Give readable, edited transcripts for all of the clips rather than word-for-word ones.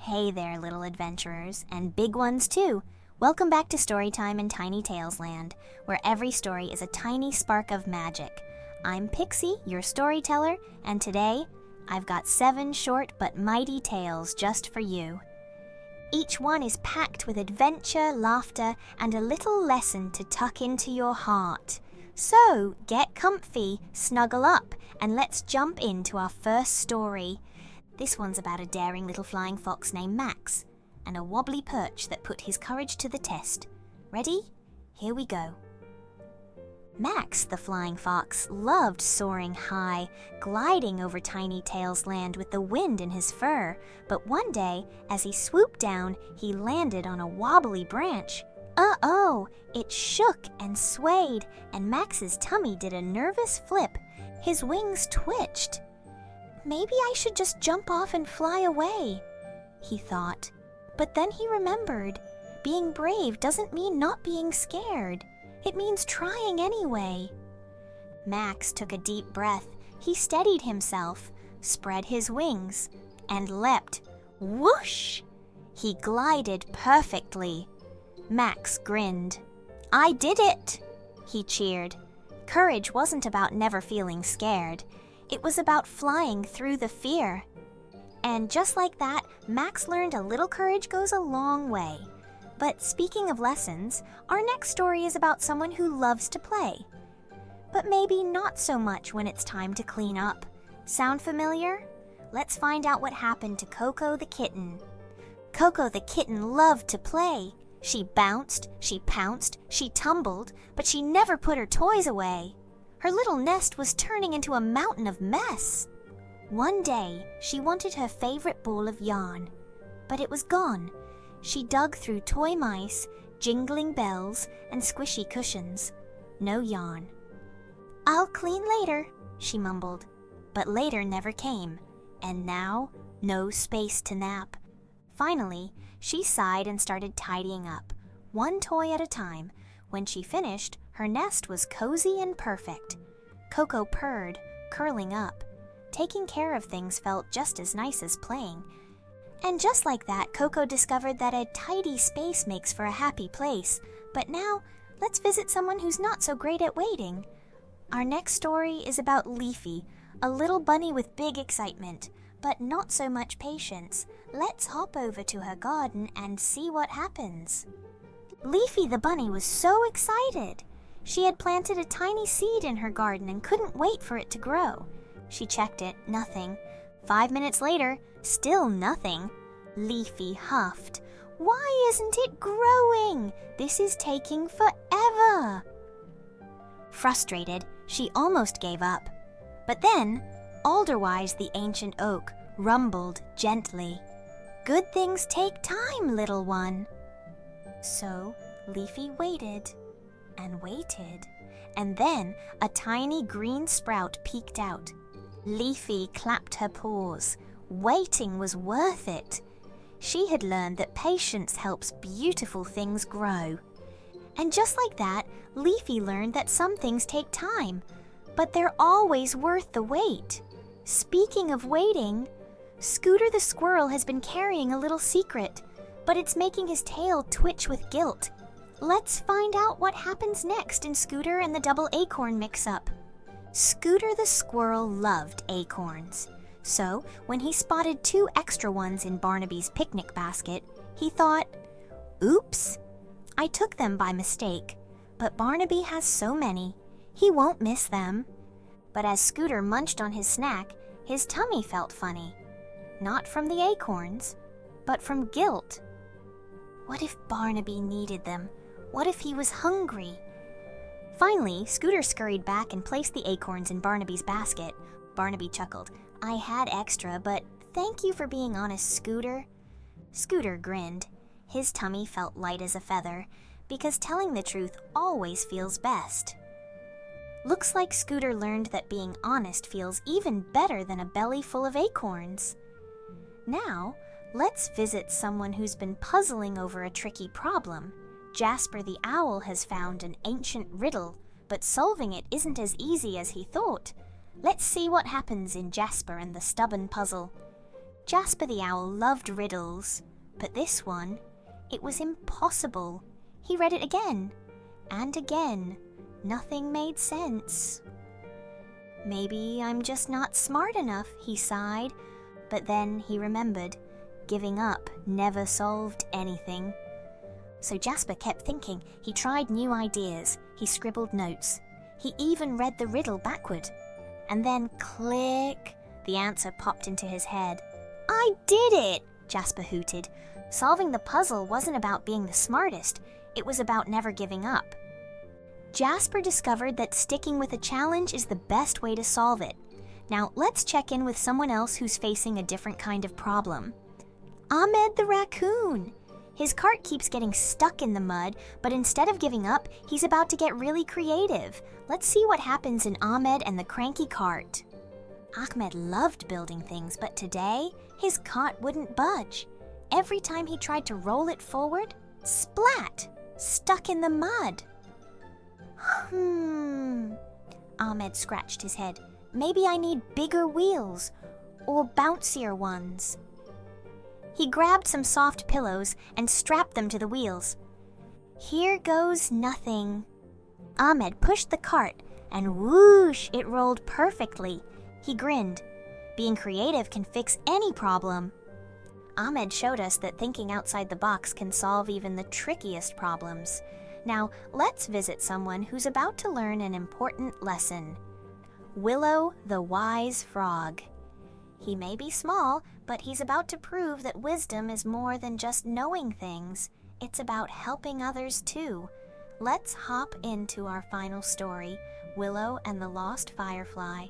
Hey there, little adventurers, and big ones too. Welcome back to Storytime in Tiny Tales Land, where every story is a tiny spark of magic. I'm Pixie, your storyteller, and today I've got 7 short but mighty tales just for you. Each one is packed with adventure, laughter, and a little lesson to tuck into your heart. So, get comfy, snuggle up, and let's jump into our first story. This one's about a daring little flying fox named Max, and a wobbly perch that put his courage to the test. Ready? Here we go. Max, the flying fox, loved soaring high, gliding over Tinytales Land with the wind in his fur. But one day, as he swooped down, he landed on a wobbly branch. Uh-oh! It shook and swayed, and Max's tummy did a nervous flip. His wings twitched. Maybe I should just jump off and fly away, he thought. But then he remembered, being brave doesn't mean not being scared. It means trying anyway. Max took a deep breath. He steadied himself, spread his wings, and leapt. Whoosh! He glided perfectly. Max grinned. I did it! He cheered. Courage wasn't about never feeling scared. It was about flying through the fear. And just like that, Max learned a little courage goes a long way. But speaking of lessons, our next story is about someone who loves to play. But maybe not so much when it's time to clean up. Sound familiar? Let's find out what happened to Coco the kitten. Coco the kitten loved to play. She bounced, she pounced, she tumbled, but she never put her toys away. Her little nest was turning into a mountain of mess. One day, she wanted her favorite ball of yarn, but it was gone. She dug through toy mice, jingling bells, and squishy cushions. No yarn. I'll clean later, she mumbled. But later never came, and now, no space to nap. Finally, she sighed and started tidying up, one toy at a time. When she finished, her nest was cozy and perfect. Coco purred, curling up. Taking care of things felt just as nice as playing. And just like that, Coco discovered that a tidy space makes for a happy place. But now, let's visit someone who's not so great at waiting. Our next story is about Leafy, a little bunny with big excitement, but not so much patience. Let's hop over to her garden and see what happens. Leafy the bunny was so excited. She had planted a tiny seed in her garden and couldn't wait for it to grow. She checked it, nothing. 5 minutes later, still nothing. Leafy huffed. Why isn't it growing? This is taking forever. Frustrated, she almost gave up. But then, Alderwise the ancient oak rumbled gently. Good things take time, little one. So Leafy waited and waited, and then a tiny green sprout peeked out. Leafy clapped her paws. Waiting was worth it. She had learned that patience helps beautiful things grow. And just like that, Leafy learned that some things take time, but they're always worth the wait. Speaking of waiting, Scooter the squirrel has been carrying a little secret, but it's making his tail twitch with guilt. Let's find out what happens next in Scooter and the double acorn mix-up. Scooter the squirrel loved acorns. So, when he spotted 2 extra ones in Barnaby's picnic basket, he thought, oops, I took them by mistake, but Barnaby has so many, he won't miss them. But as Scooter munched on his snack, his tummy felt funny. Not from the acorns, but from guilt. What if Barnaby needed them? What if he was hungry? Finally, Scooter scurried back and placed the acorns in Barnaby's basket. Barnaby chuckled. I had extra, but thank you for being honest, Scooter. Scooter grinned. His tummy felt light as a feather, because telling the truth always feels best. Looks like Scooter learned that being honest feels even better than a belly full of acorns. Now, let's visit someone who's been puzzling over a tricky problem. Jasper the owl has found an ancient riddle, but solving it isn't as easy as he thought. Let's see what happens in Jasper and the Stubborn Puzzle. Jasper the Owl loved riddles, but this one, it was impossible. He read it again and again. Nothing made sense. Maybe I'm just not smart enough, he sighed, but then he remembered. Giving up never solved anything. So Jasper kept thinking. He tried new ideas. He scribbled notes. He even read the riddle backward. And then, click, the answer popped into his head. I did it, Jasper hooted. Solving the puzzle wasn't about being the smartest. It was about never giving up. Jasper discovered that sticking with a challenge is the best way to solve it. Now, let's check in with someone else who's facing a different kind of problem. Ahmed the raccoon. His cart keeps getting stuck in the mud, but instead of giving up, he's about to get really creative. Let's see what happens in Ahmed and the cranky cart. Ahmed loved building things, but today, his cart wouldn't budge. Every time he tried to roll it forward, splat! Stuck in the mud. Ahmed scratched his head. Maybe I need bigger wheels, or bouncier ones. He grabbed some soft pillows and strapped them to the wheels. Here goes nothing. Ahmed pushed the cart, and whoosh, it rolled perfectly. He grinned. Being creative can fix any problem. Ahmed showed us that thinking outside the box can solve even the trickiest problems. Now, let's visit someone who's about to learn an important lesson. Willow the Wise Frog. He may be small, but he's about to prove that wisdom is more than just knowing things. It's about helping others too. Let's hop into our final story, Willow and the Lost Firefly.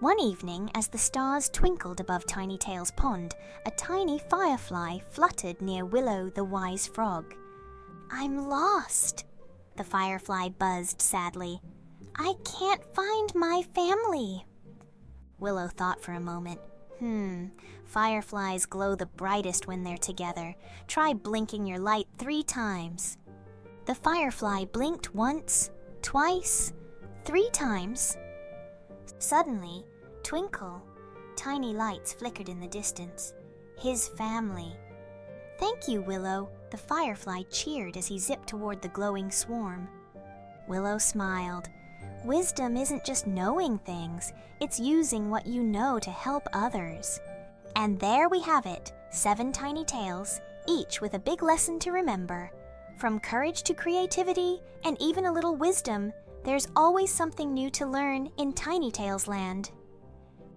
One evening, as the stars twinkled above Tinytales Pond, a tiny firefly fluttered near Willow the Wise Frog. I'm lost, the firefly buzzed sadly. I can't find my family. Willow thought for a moment. Fireflies glow the brightest when they're together. Try blinking your light 3 times. The firefly blinked once, twice, 3 times. Suddenly, twinkle, tiny lights flickered in the distance. His family. Thank you, Willow, the firefly cheered as he zipped toward the glowing swarm. Willow smiled. Wisdom isn't just knowing things, it's using what you know to help others. And there we have it, 7 tiny tales, each with a big lesson to remember. From courage to creativity, and even a little wisdom, there's always something new to learn in Tiny Tales Land.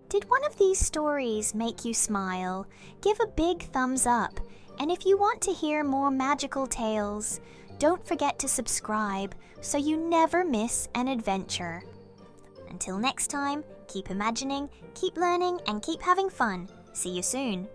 Did one of these stories make you smile? Give a big thumbs up. And if you want to hear more magical tales, don't forget to subscribe so you never miss an adventure. Until next time, keep imagining, keep learning, and keep having fun. See you soon.